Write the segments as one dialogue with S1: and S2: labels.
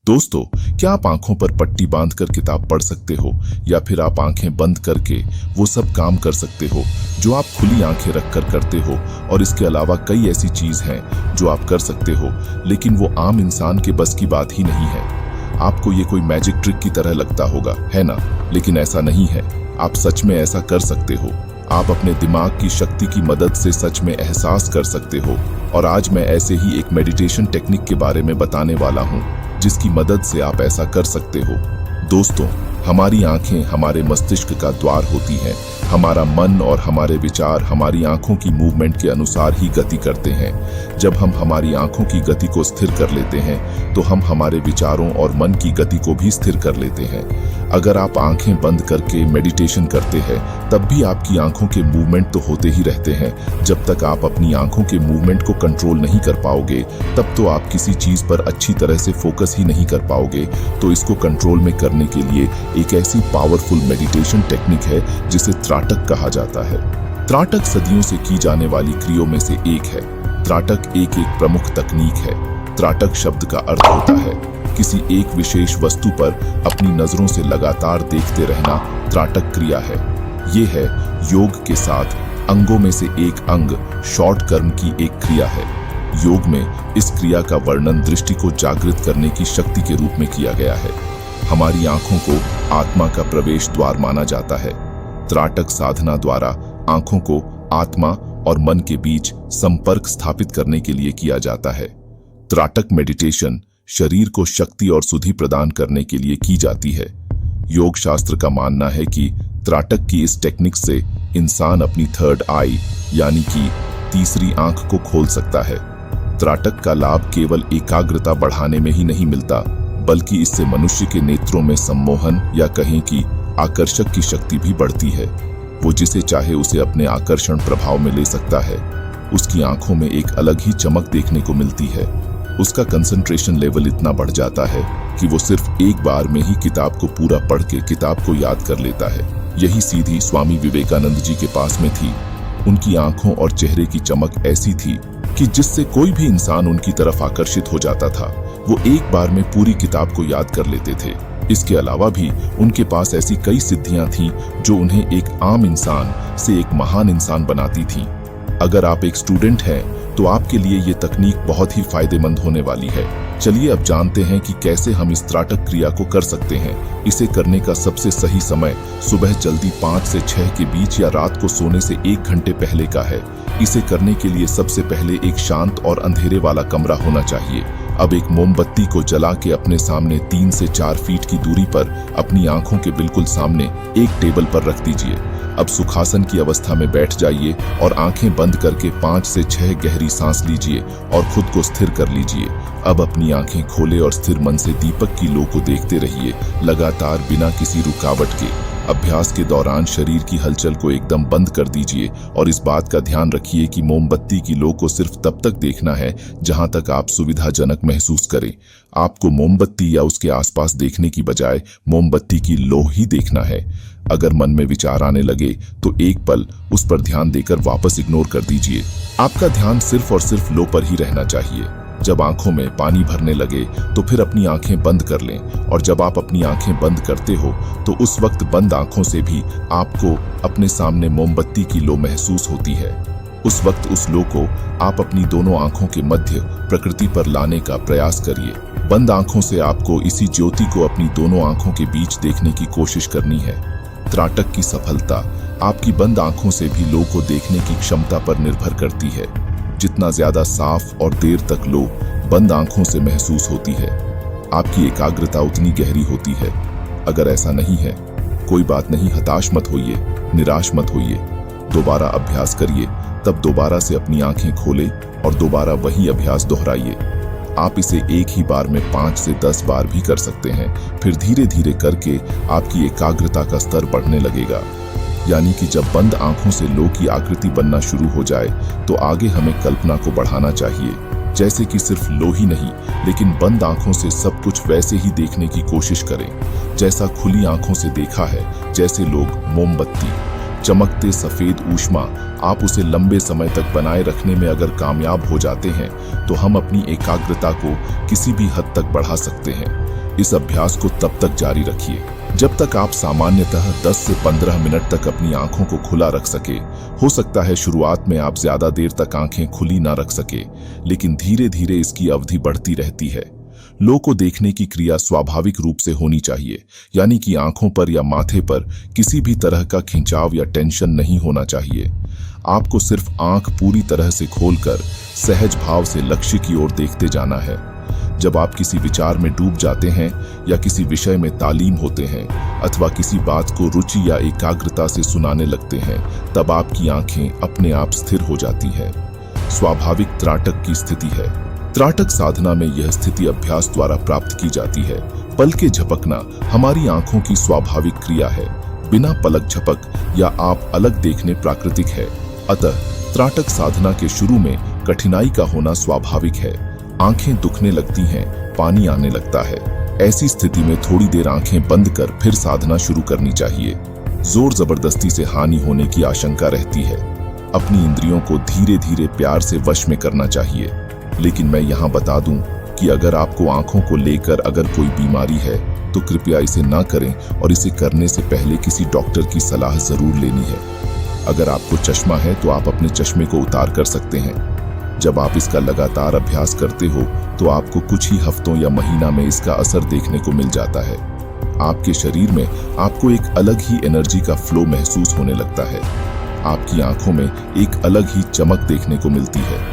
S1: दोस्तों, क्या आप आंखों पर पट्टी बांधकर किताब पढ़ सकते हो, या फिर आप आंखें बंद करके वो सब काम कर सकते हो जो आप खुली आंखें रखकर करते हो? और इसके अलावा कई ऐसी चीज हैं जो आप कर सकते हो, लेकिन वो आम इंसान के बस की बात ही नहीं है। आपको ये कोई मैजिक ट्रिक की तरह लगता होगा, है ना? लेकिन ऐसा नहीं है। आप सच में ऐसा कर सकते हो। आप अपने दिमाग की शक्ति की मदद से सच में एहसास कर सकते हो। और आज मैं ऐसे ही एक मेडिटेशन टेक्निक के बारे में बताने वाला हूँ जिसकी मदद से आप ऐसा कर सकते हो। दोस्तों, हमारी आंखें हमारे मस्तिष्क का द्वार होती हैं। हमारा मन और हमारे विचार हमारी आंखों की मूवमेंट के अनुसार ही गति करते हैं। जब हम हमारी आंखों की गति को स्थिर कर लेते हैं तो हम हमारे विचारों और मन की गति को भी स्थिर कर लेते हैं। अगर आप आंखें बंद करके मेडिटेशन करते हैं तब भी आपकी आंखों के मूवमेंट तो होते ही रहते हैं। जब तक आप अपनी आंखों के मूवमेंट को कंट्रोल नहीं कर पाओगे तब तो आप किसी चीज पर अच्छी तरह से फोकस ही नहीं कर पाओगे। तो इसको कंट्रोल में करने के लिए एक ऐसी पावरफुल मेडिटेशन टेक्निक है जिसे त्राटक कहा जाता है। त्राटक सदियों से की जाने वाली क्रियाओं में से एक है। त्राटक एक प्रमुख तकनीक है। त्राटक शब्द का अर्थ होता है किसी एक विशेष वस्तु पर अपनी नजरों से लगातार देखते रहना त्राटक क्रिया है। ये है योग के साथ अंगों में से एक अंग शॉर्ट कर्म की एक क्रिया है। योग में इस क्रिया का वर्णन दृष्टि को जागृत करने की शक्ति के रूप में किया गया है। हमारी आंखों को आत्मा का प्रवेश द्वार माना जाता है। त्राटक साधना द्वारा आंखों को आत्मा और मन के बीच संपर्क स्थापित करने के लिए किया जाता है। त्राटक मेडिटेशन शरीर को शक्ति और सुधि प्रदान करने के लिए की जाती है। योग शास्त्र का मानना है कि त्राटक की इस टेक्निक से इंसान अपनी थर्ड आई यानी कि तीसरी आंख को खोल सकता है। त्राटक का लाभ केवल एकाग्रता बढ़ाने में ही नहीं मिलता, बल्कि इससे मनुष्य के नेत्रों में सम्मोहन या कहें कि आकर्षक की शक्ति भी बढ़ती है। वो जिसे चाहे उसे अपने आकर्षण प्रभाव में ले सकता है। उसकी आंखों में एक अलग ही चमक देखने को मिलती है। उसका कंसंट्रेशन लेवल इतना बढ़ जाता है कि वो सिर्फ एक बार में ही किताब को पूरा पढ़ के किताब को याद कर लेता है। यही सीधी स्वामी विवेकानंद जी के पास में थी। उनकी आंखों और चेहरे की चमक ऐसी थी कि जिससे कोई भी इंसान उनकी तरफ आकर्षित हो जाता था। वो एक बार में पूरी किताब को याद कर लेते थे। इसके अलावा भी उनके पास ऐसी कई सिद्धियां थीं जो उन्हें एक आम इंसान से एक महान इंसान बनाती थीं। अगर आप एक स्टूडेंट हैं तो आपके लिए ये तकनीक बहुत ही फायदेमंद होने वाली है। चलिए अब जानते हैं कि कैसे हम इस त्राटक क्रिया को कर सकते हैं। इसे करने का सबसे सही समय सुबह जल्दी 5 से 6 के बीच या रात को सोने से 1 घंटे पहले का है। इसे करने के लिए सबसे पहले एक शांत और अंधेरे वाला कमरा होना चाहिए। अब एक मोमबत्ती को जला के अपने सामने 3 से 4 फीट की दूरी पर अपनी आंखों के बिल्कुल सामने एक टेबल पर रख दीजिए। अब सुखासन की अवस्था में बैठ जाइए और आंखें बंद करके 5 से 6 गहरी सांस लीजिए और खुद को स्थिर कर लीजिए। अब अपनी आंखें खोले और स्थिर मन से दीपक की लो को देखते रहिए, लगातार बिना किसी रुकावट के। अभ्यास के दौरान शरीर की हलचल को एकदम बंद कर दीजिए और इस बात का ध्यान रखिए कि मोमबत्ती की लो को सिर्फ तब तक देखना है जहां तक आप सुविधाजनक महसूस करें। आपको मोमबत्ती या उसके आसपास देखने की बजाय मोमबत्ती की लो ही देखना है। अगर मन में विचार आने लगे तो एक पल उस पर ध्यान देकर वापस इग्नोर कर दीजिए। आपका ध्यान सिर्फ और सिर्फ लो पर ही रहना चाहिए। जब आंखों में पानी भरने लगे तो फिर अपनी आंखें बंद कर लें, और जब आप अपनी आंखें बंद करते हो तो उस वक्त बंद आंखों से भी आपको अपने सामने मोमबत्ती की लो महसूस होती है। उस वक्त उस लो को आप अपनी दोनों आंखों के मध्य प्रकृति पर लाने का प्रयास करिए। बंद आंखों से आपको इसी ज्योति को अपनी दोनों आंखों के बीच देखने की कोशिश करनी है। त्राटक की सफलता आपकी बंद आंखों से भी लो को देखने की क्षमता पर निर्भर करती है। जितना ज्यादा साफ और देर तक लो बंद आंखों से महसूस होती है, आपकी एकाग्रता उतनी गहरी होती है। अगर ऐसा नहीं है, कोई बात नहीं, हताश मत होइए, निराश मत होइए। दोबारा अभ्यास करिए, तब दोबारा से अपनी आंखें खोलें और दोबारा वही अभ्यास दोहराइए। आप इसे एक ही बार में 5 से 10 बार भी कर सकते हैं। फिर धीरे धीरे करके आपकी एकाग्रता का स्तर बढ़ने लगेगा। यानी कि जब बंद आंखों से लो की आकृति बनना शुरू हो जाए तो आगे हमें कल्पना को बढ़ाना चाहिए, जैसे कि सिर्फ लो ही नहीं लेकिन बंद आंखों से सब कुछ वैसे ही देखने की कोशिश करें जैसा खुली आंखों से देखा है। जैसे लोग मोमबत्ती, चमकते सफेद ऊष्मा, आप उसे लंबे समय तक बनाए रखने में अगर कामयाब हो जाते हैं तो हम अपनी एकाग्रता को किसी भी हद तक बढ़ा सकते हैं। इस अभ्यास को तब तक जारी रखिए जब तक आप सामान्यतः 10 से 15 मिनट तक अपनी आंखों को खुला रख सके। हो सकता है शुरुआत में आप ज्यादा देर तक आंखें खुली ना रख सके, लेकिन धीरे धीरे इसकी अवधि बढ़ती रहती है। लो को देखने की क्रिया स्वाभाविक रूप से होनी चाहिए, यानी कि आंखों पर या माथे पर किसी भी तरह का खिंचाव या टेंशन नहीं होना चाहिए। आपको सिर्फ आंख पूरी तरह से खोलकर सहज भाव से लक्ष्य की ओर देखते जाना है। जब आप किसी विचार में डूब जाते हैं या किसी विषय में तालीम होते हैं अथवा किसी बात को रुचि या एकाग्रता से सुनाने लगते हैं, तब आपकी आंखें अपने आप स्थिर हो जाती हैं। स्वाभाविक त्राटक की स्थिति है। त्राटक साधना में यह स्थिति अभ्यास द्वारा प्राप्त की जाती है। पलकें झपकना हमारी आंखों की स्वाभाविक क्रिया है। बिना पलक झपक या आप अलग देखने प्राकृतिक है। अतः त्राटक साधना के शुरू में कठिनाई का होना स्वाभाविक है। आंखें दुखने लगती हैं, पानी आने लगता है। ऐसी स्थिति में थोड़ी देर आंखें बंद कर फिर साधना शुरू करनी चाहिए। जोर जबरदस्ती से हानि होने की आशंका रहती है। अपनी इंद्रियों को धीरे धीरे प्यार से वश में करना चाहिए। लेकिन मैं यहाँ बता दूं कि अगर आपको आंखों को लेकर अगर कोई बीमारी है तो कृपया इसे ना करें और इसे करने से पहले किसी डॉक्टर की सलाह जरूर लेनी है। अगर आपको चश्मा है तो आप अपने चश्मे को उतार कर सकते हैं। जब आप इसका लगातार अभ्यास करते हो तो आपको कुछ ही हफ्तों या महीना में इसका असर देखने को मिल जाता है। आपके शरीर में आपको एक अलग ही एनर्जी का फ्लो महसूस होने लगता है। आपकी आंखों में एक अलग ही चमक देखने को मिलती है।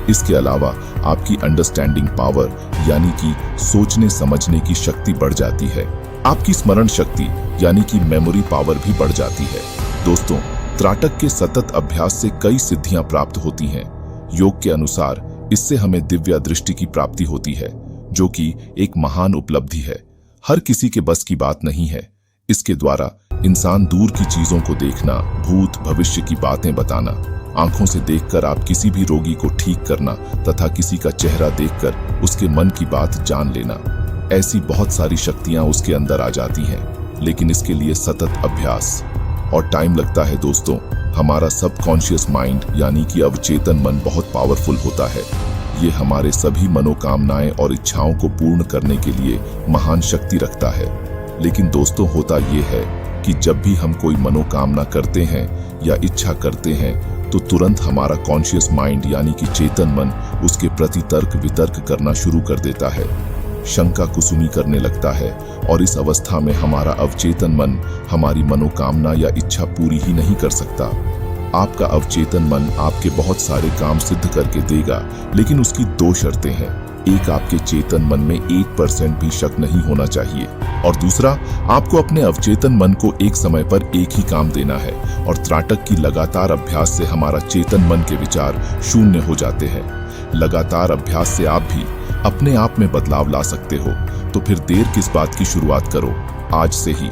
S1: इसके अलावा आपकी अंडरस्टैंडिंग पावर यानी कि सोचने समझने की शक्ति बढ़ जाती है। आपकी स्मरण शक्ति यानी कि मेमोरी पावर भी बढ़ जाती है। दोस्तों, त्राटक के सतत अभ्यास से कई सिद्धियां प्राप्त होती हैं। योग के अनुसार इससे हमें दिव्य दृष्टि की प्राप्ति होती है, जो कि एक महान उपलब्धि है। हर किसी के बस की बात नहीं है। इसके द्वारा इंसान दूर की चीजों को देखना, भूत भविष्य की बातें बताना, आंखों से देखकर आप किसी भी रोगी को ठीक करना तथा किसी का चेहरा देखकर उसके मन की बात जान लेना, ऐसी बहुत सारी शक्तियां उसके अंदर आ जाती हैं। लेकिन इसके लिए सतत अभ्यास और टाइम लगता है। दोस्तों, हमारा सबकॉन्शियस माइंड यानी कि अवचेतन मन बहुत पावरफुल होता है। ये हमारे सभी मनोकामनाएं और इच्छाओं को पूर्ण करने के लिए महान शक्ति रखता है। लेकिन दोस्तों, होता ये है कि जब भी हम कोई मनोकामना करते हैं या इच्छा करते हैं तो तुरंत हमारा कॉन्शियस माइंड यानी कि चेतन मन उसके प्रति तर्क वितर्क करना शुरू कर देता है, शंका कुसुमी करने लगता है और इस अवस्था में हमारा अवचेतन मन हमारी मनोकामना या इच्छा पूरी ही नहीं कर सकता। आपका अवचेतन मन आपके बहुत सारे काम सिद्ध करके देगा, लेकिन उसकी दो शर्तें हैं। एक, आपके चेतन मन में 1% भी शक नहीं होना चाहिए, और दूसरा, आपको अपने अवचेतन मन को एक समय पर एक ही काम देना है। और त्राटक की लगातार अभ्यास से हमारा चेतन मन के विचार शून्य हो जाते हैं। लगातार अभ्यास से आप भी अपने आप में बदलाव ला सकते हो। तो फिर देर किस बात की, शुरुआत करो आज से ही।